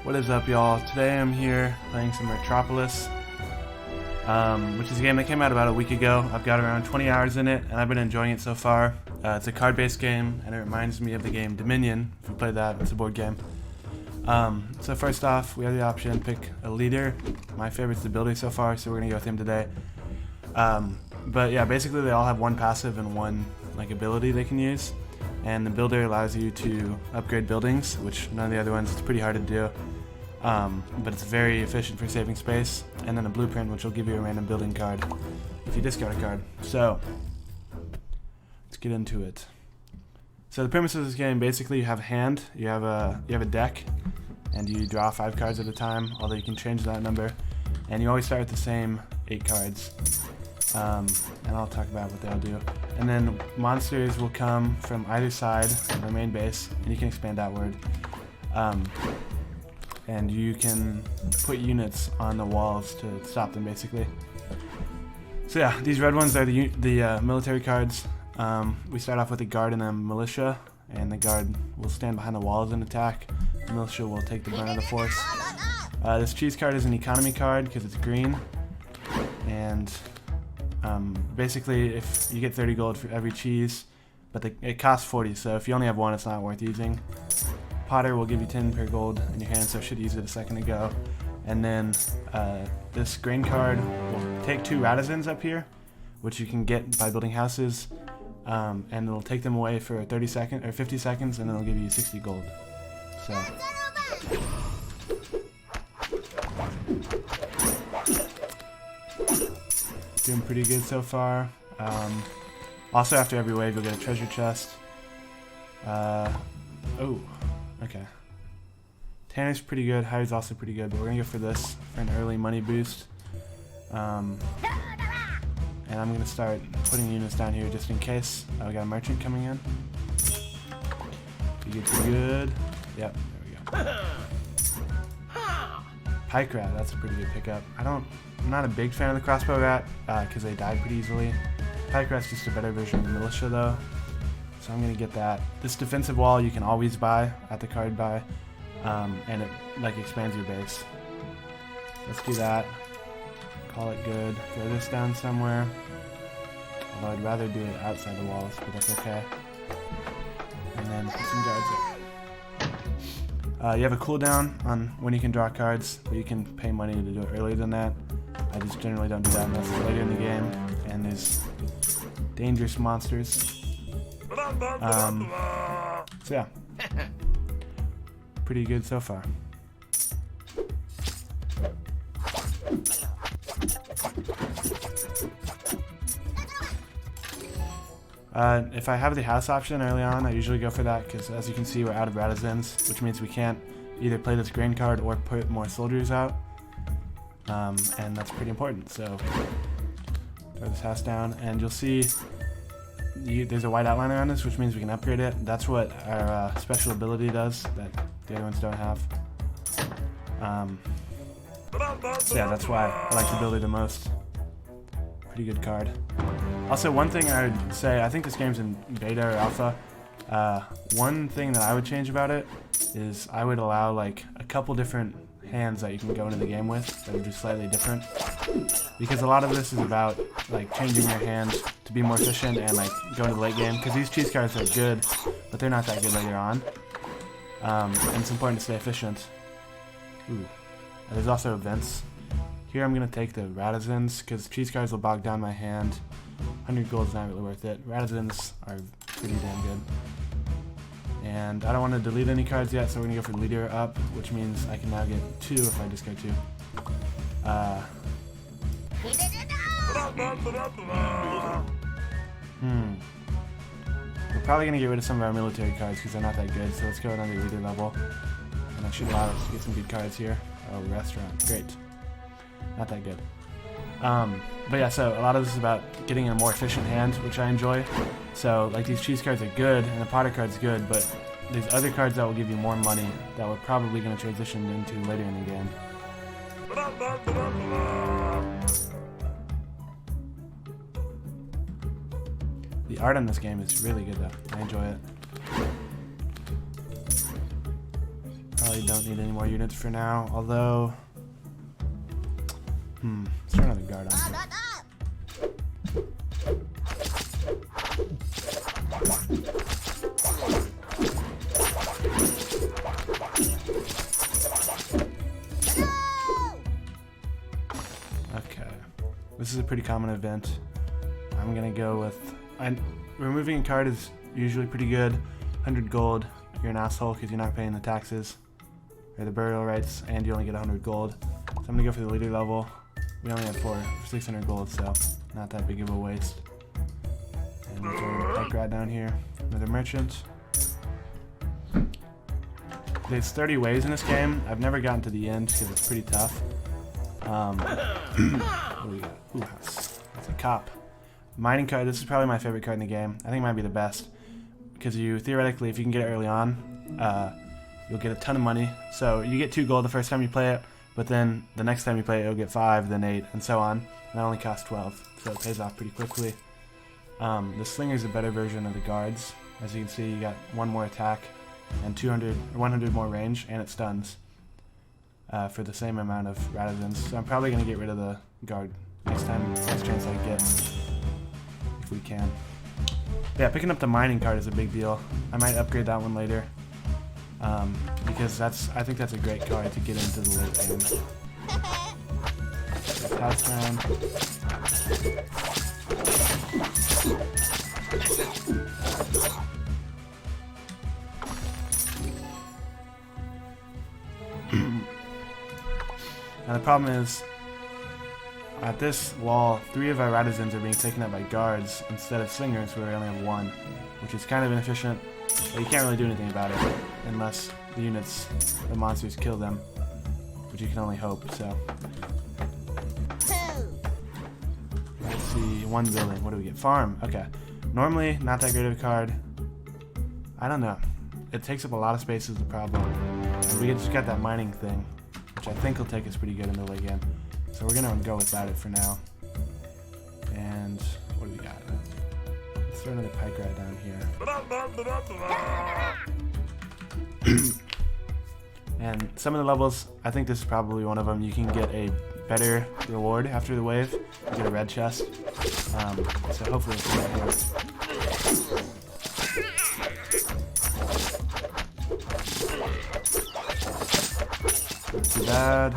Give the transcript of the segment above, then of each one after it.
What is up, y'all? Today I'm here playing some Ratropolis, which is a game that came out about a week ago. I've got around 20 hours in it, and I've been enjoying it so far. It's a card-based game, and it reminds me of the game Dominion. If you played that, it's a board game. So first off, we have the option to pick a leader. My favorite's the builder so far, so we're gonna go with him today. But yeah, basically they all have one passive and one ability they can use. And the builder allows you to upgrade buildings, which none of the other ones, it's pretty hard to do. But it's very efficient for saving space. And then a blueprint, which will give you a random building card if you discard a card. So, let's get into it. So the premise of this game, basically you have a hand, you have a deck, and you draw 5 cards at a time, although you can change that number. And you always start with the same 8 cards. And I'll talk about what they'll do. And then monsters will come from either side of the main base, and you can expand outward. And you can put units on the walls to stop them, basically. So yeah, these red ones are the military cards. We start off with a guard and a militia, and the guard will stand behind the walls and attack. The militia will take the brunt of the force. This cheese card is an economy card because it's green, and basically if you get 30 gold for every cheese, but it costs 40, so if you only have one, it's not worth using. Potter will give you 10 per gold in your hand, so I should use it a second ago. And then this grain card will take 2 Ratazins up here, which you can get by building houses, and it'll take them away for 30 seconds or 50 seconds, and it'll give you 60 gold. So. Doing pretty good so far. Also, after every wave, you'll get a treasure chest. Oh, okay. Tanner's pretty good. Hire's also pretty good, but we're gonna go for this for an early money boost. And I'm gonna start putting units down here just in case. We got a merchant coming in. Pretty good, pretty good. Yep, there we go. Pike Rat, that's a pretty good pickup. I'm not a big fan of the crossbow rat because they die pretty easily. Pike Rat's just a better version of the militia though, so I'm gonna get that. This defensive wall you can always buy at the card buy, and it expands your base. Let's do that. Call it good. Throw this down somewhere. Although I'd rather do it outside the walls, but that's okay. And then put some guards there. You have a cooldown on when you can draw cards, but you can pay money to do it earlier than that. I just generally don't do that unless it's later in the game, and there's dangerous monsters. So yeah, pretty good so far. If I have the house option early on, I usually go for that because, as you can see, we're out of Ratazins, which means we can't either play this grain card or put more soldiers out, and that's pretty important. So throw this house down, and you'll see there's a white outline around this, which means we can upgrade it. That's what our special ability does that the other ones don't have. So yeah, that's why I like the ability the most. Pretty good card. Also, one thing I would say, I think this game's in beta or alpha. One thing that I would change about it is I would allow a couple different hands that you can go into the game with that are just slightly different. Because a lot of this is about changing your hand to be more efficient and going to the late game. Because these cheese cards are good, but they're not that good later on. And it's important to stay efficient. Ooh. There's also events. Here I'm going to take the Ratazins, because cheese cards will bog down my hand. 100 gold is not really worth it. Ratazins are pretty damn good. And I don't want to delete any cards yet, so we're going to go for leader up, which means I can now get 2 if I discard 2. We're probably going to get rid of some of our military cards because they're not that good, so let's go another leader level. And that should allow us to get some good cards here. Oh, restaurant. Great. Not that good. But yeah, so a lot of this is about getting a more efficient hand, which I enjoy. So these cheese cards are good, and the Potter card's good, but there's other cards that will give you more money that we're probably going to transition into later in the game. The art on this game is really good though. I enjoy it. Probably don't need any more units for now, although... let's throw another guard on here. Okay. This is a pretty common event. I'm gonna go with... removing a card is usually pretty good. 100 gold. You're an asshole because you're not paying the taxes or the burial rights, and you only get 100 gold. So I'm gonna go for the leader level. We only have 600 gold, so not that big of a waste. And we'll throw a pike rat down here. Another merchant. There's 30 waves in this game. I've never gotten to the end because it's pretty tough. What do we got? Ooh, house. That's a cop. Mining card. This is probably my favorite card in the game. I think it might be the best. Because you, theoretically, if you can get it early on, you'll get a ton of money. So you get 2 gold the first time you play it, but then the next time you play it, you'll get 5, then 8, and so on. And that only costs 12, so it pays off pretty quickly. The Slinger is a better version of the guards. As you can see, you got 1 more attack and 100 more range, and it stuns for the same amount of Rattazins. So I'm probably going to get rid of the guard next chance I get, if we can. Yeah, picking up the mining card is a big deal. I might upgrade that one later, because I think that's a great card to get into the late game. Pass round. Now the problem is, at this wall, 3 of our Rattazins are being taken out by guards instead of slingers, where we only have 1, which is kind of inefficient, but you can't really do anything about it unless the monsters kill them, which you can only hope, so. Let's see, 1 building, what do we get? Farm, okay. Normally, not that great of a card. I don't know. It takes up a lot of space is the problem. And we just got that mining thing, which I think will take us pretty good in the late game. So we're gonna go without it for now. And what do we got? Let's throw another pike rat down here. And some of the levels, I think this is probably one of them. You can get a better reward after the wave. You get a red chest. So hopefully it's right here. Not too bad.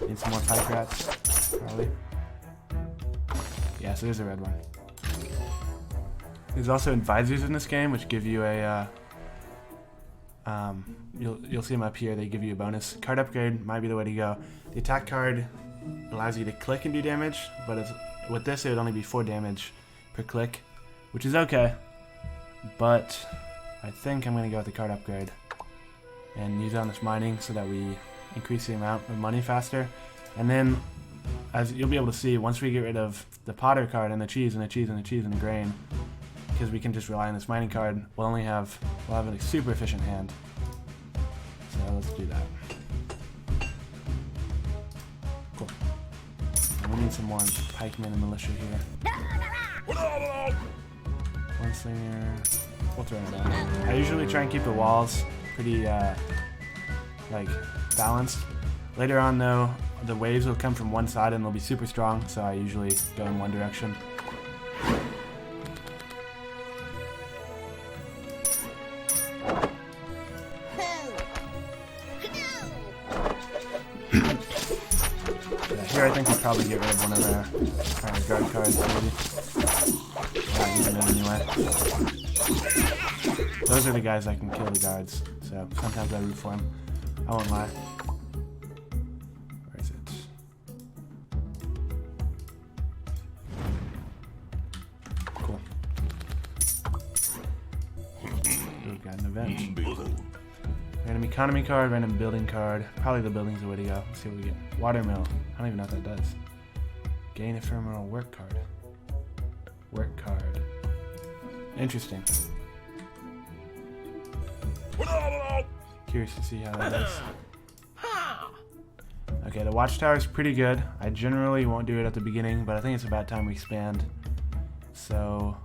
Need some more pike rats, probably. Yeah, so there's a red one. There's also advisors in this game, which give you a, you'll see them up here, they give you a bonus. Card upgrade might be the way to go. The attack card allows you to click and do damage, but with this it would only be 4 damage per click, which is okay. But I think I'm going to go with the card upgrade and use it on this mining so that we increase the amount of money faster. And then, as you'll be able to see, once we get rid of the Potter card and the cheese and the cheese and the cheese and the grain, because we can just rely on this mining card, we'll have a super efficient hand. So let's do that. Cool. And we need some more pikemen and militia here. 1 slinger. We'll throw it down. I usually try and keep the walls pretty like balanced. Later on though, the waves will come from one side and they'll be super strong, so I usually go in one direction. Here I think we'll probably get rid of one of our guard cards, maybe. Not using them anyway. Those are the guys that can kill the guards, so sometimes I root for them. I won't lie. Where is it? Cool. We've got an event. Random economy card, random building card. Probably the building's the way to go. Let's see what we get. Watermill. I don't even know what that does. Gain ephemeral work card. Work card. Interesting. Curious to see how that is. Okay, the watchtower is pretty good. I generally won't do it at the beginning, but I think it's about time we expand. So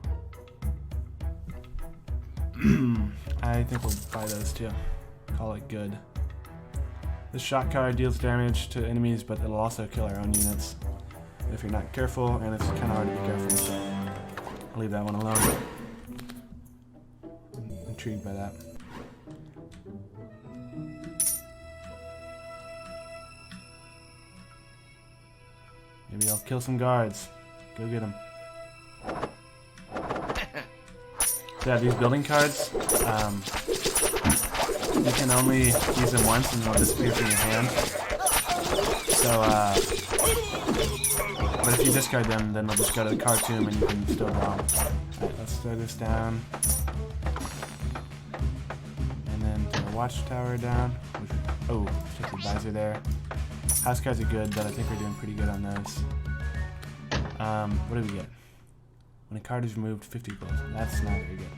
I think we'll buy those too. Call it good. This shot card deals damage to enemies, but it'll also kill our own units if you're not careful, and it's kind of hard to be careful, so I'll leave that one alone. I'm intrigued by that. Maybe I'll kill some guards. Go get them. Yeah, these building cards, you can only use them once and they'll disappear from your hand. So, but if you discard them, then they'll just go to the card tomb and you can still draw them. Alright, let's throw this down. And then throw the watchtower down. Oh, check the advisor there. House cards are good, but I think we're doing pretty good on those. What do we get? When a card is removed, 50 gold. That's not very good.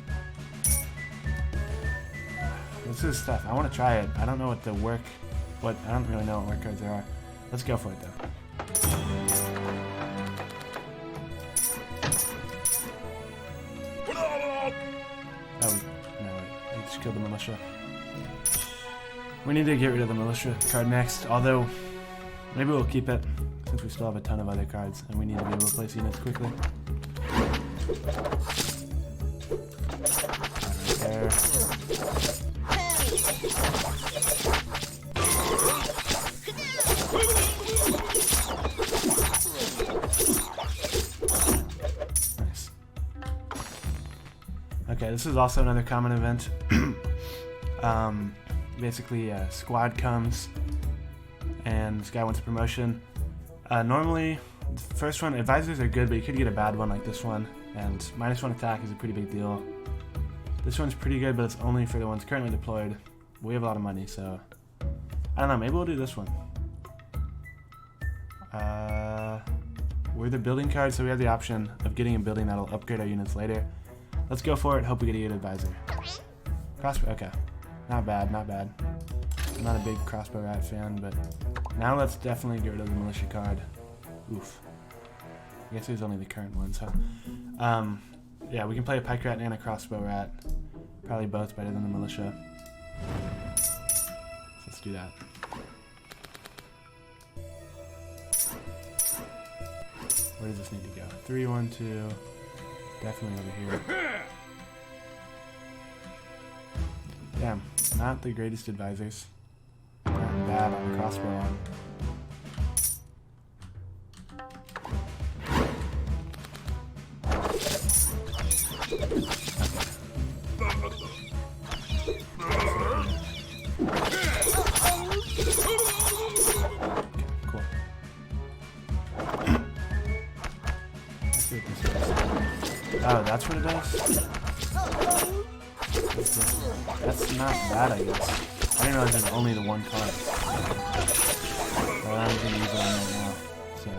This is stuff. I want to try it. I don't know what the work... I don't really know what work cards there are. Let's go for it, though. Oh, no, wait. I just killed the militia. We need to get rid of the militia card next, although maybe we'll keep it since we still have a ton of other cards and we need to be able to place units quickly. Right there. Nice. Okay, this is also another common event. Basically, a squad comes and this guy wants a promotion. Normally, the first one, advisors are good, but you could get a bad one like this one. And -1 attack is a pretty big deal. This one's pretty good, but it's only for the ones currently deployed. We have a lot of money, so I don't know. Maybe we'll do this one. We're the building card, so we have the option of getting a building that'll upgrade our units later. Let's go for it. Hope we get a good advisor. Crossbow. Okay, not bad, not bad. I'm not a big crossbow rat fan, but now let's definitely get rid of the militia card. Oof. I guess it was only the current ones, huh? Yeah, we can play a pike rat and a crossbow rat. Probably both better than the militia. So let's do that. Where does this need to go? 3, 1, 2. Definitely over here. Damn, not the greatest advisors. Not bad on the crossbow one. Oh, that's what it does? That's not bad, I guess. I didn't realize there's only the one card. Well, I'm going to use it on right now. So.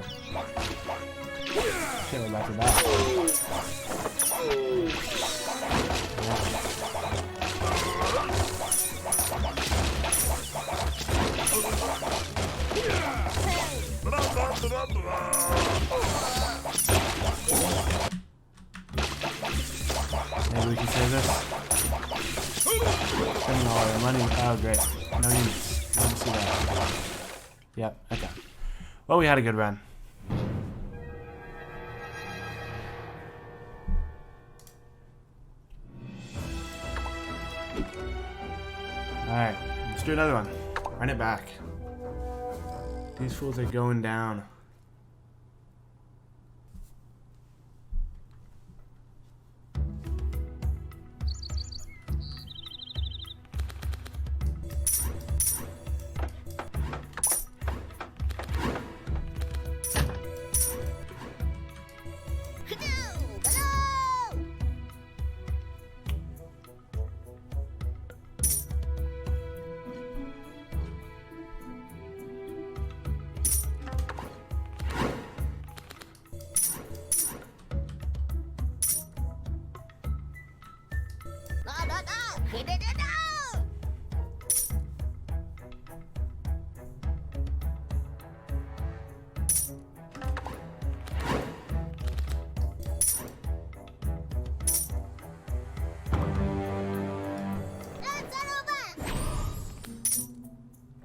Okay, we're back to that. Maybe we can save this. Spending all our money. Oh, great. No units. I didn't see that. Yep, okay. Well, we had a good run. Alright, let's do another one. Run it back. These fools are going down.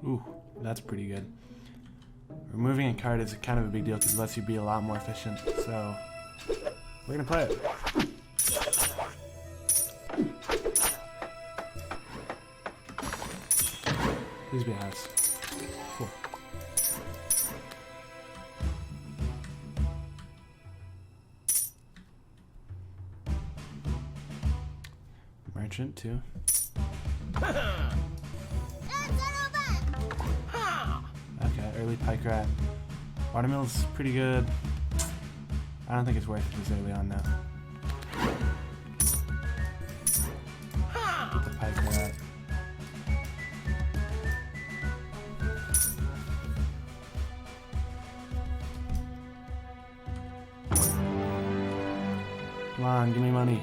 Ooh, that's pretty good. Removing a card is kind of a big deal because it lets you be a lot more efficient. So, we're gonna play it. Please be a house. Cool. Merchant too. Okay, early pike rat. Watermill's pretty good. I don't think it's worth it this early on now. Get the pike rat. Come on, give me money.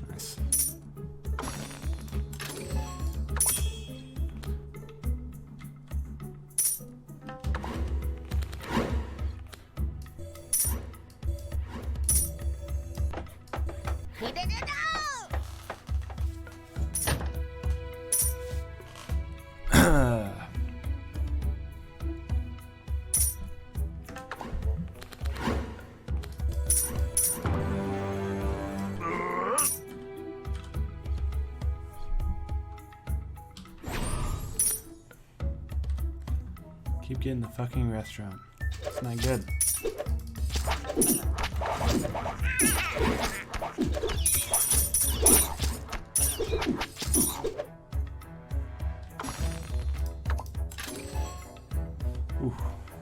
Nice. Keep getting the fucking restaurant. It's not good. Ooh,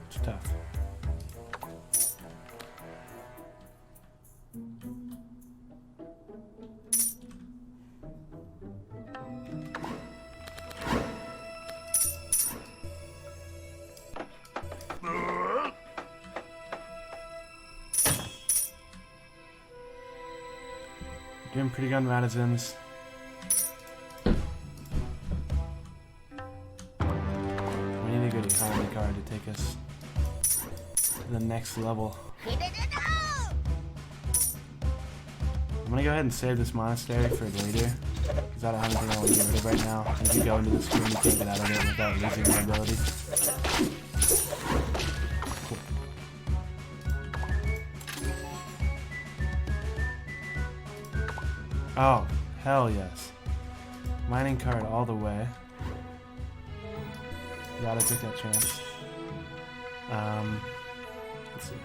it's tough. Doing pretty good on Radizens. We need a good economy card to take us to the next level. I'm gonna go ahead and save this monastery for later, because I don't have anything I want to get rid of right now. If you go into the screen, you can't get out of it without losing your ability. Cool. Oh, hell yes. Mining card all the way. Gotta take that chance. Let's see.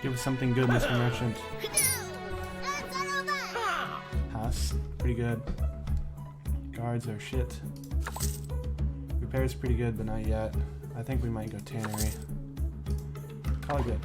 Give us something good, Mr. Merchant. House, pretty good. Guards are shit. Repair's pretty good, but not yet. I think we might go tannery. Call it good.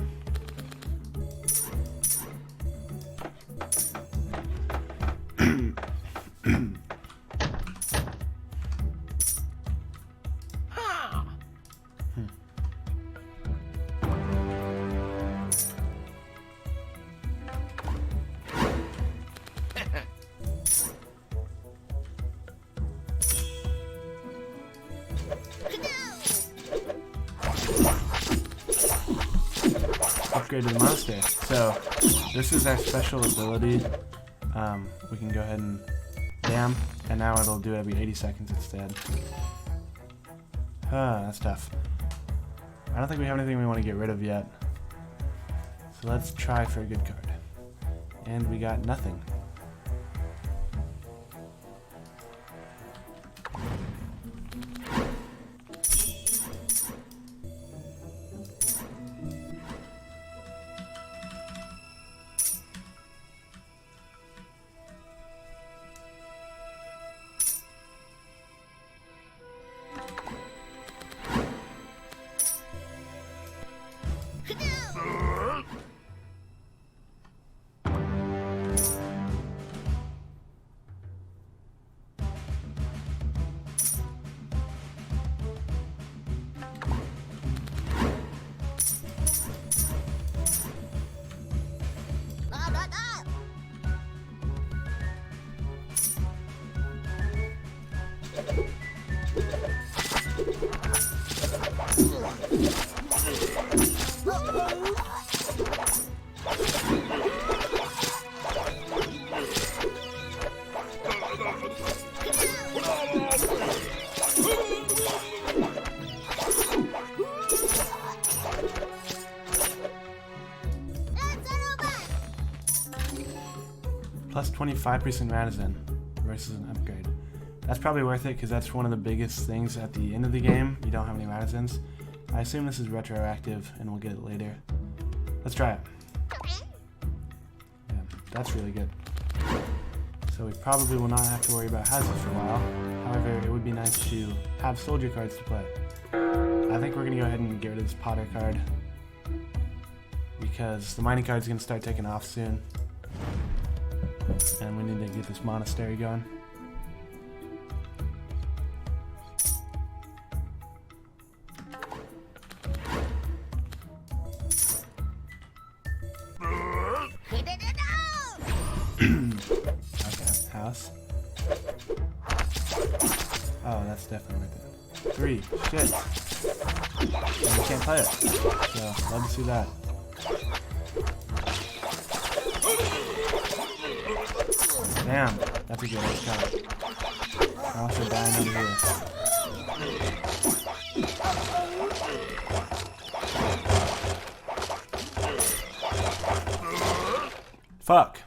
Upgraded the monastery. So this is our special ability. We can go ahead and dam, and now it'll do it every 80 seconds instead. That's tough. I don't think we have anything we want to get rid of yet. So let's try for a good card. And we got nothing. plus 25% Madison versus an upgrade. That's probably worth it because that's one of the biggest things at the end of the game. You don't have any Madisons. I assume this is retroactive and we'll get it later. Let's try it. Yeah, that's really good. So we probably will not have to worry about hazards for a while. However, it would be nice to have soldier cards to play. I think we're going to go ahead and get rid of this Potter card because the mining card is going to start taking off soon. And we need to get this monastery going. Okay, house. Oh, that's definitely worth it. 3. Shit. And we can't play it. So, love to see that. Damn, that's a good shot. I'm also dying over here. Fuck.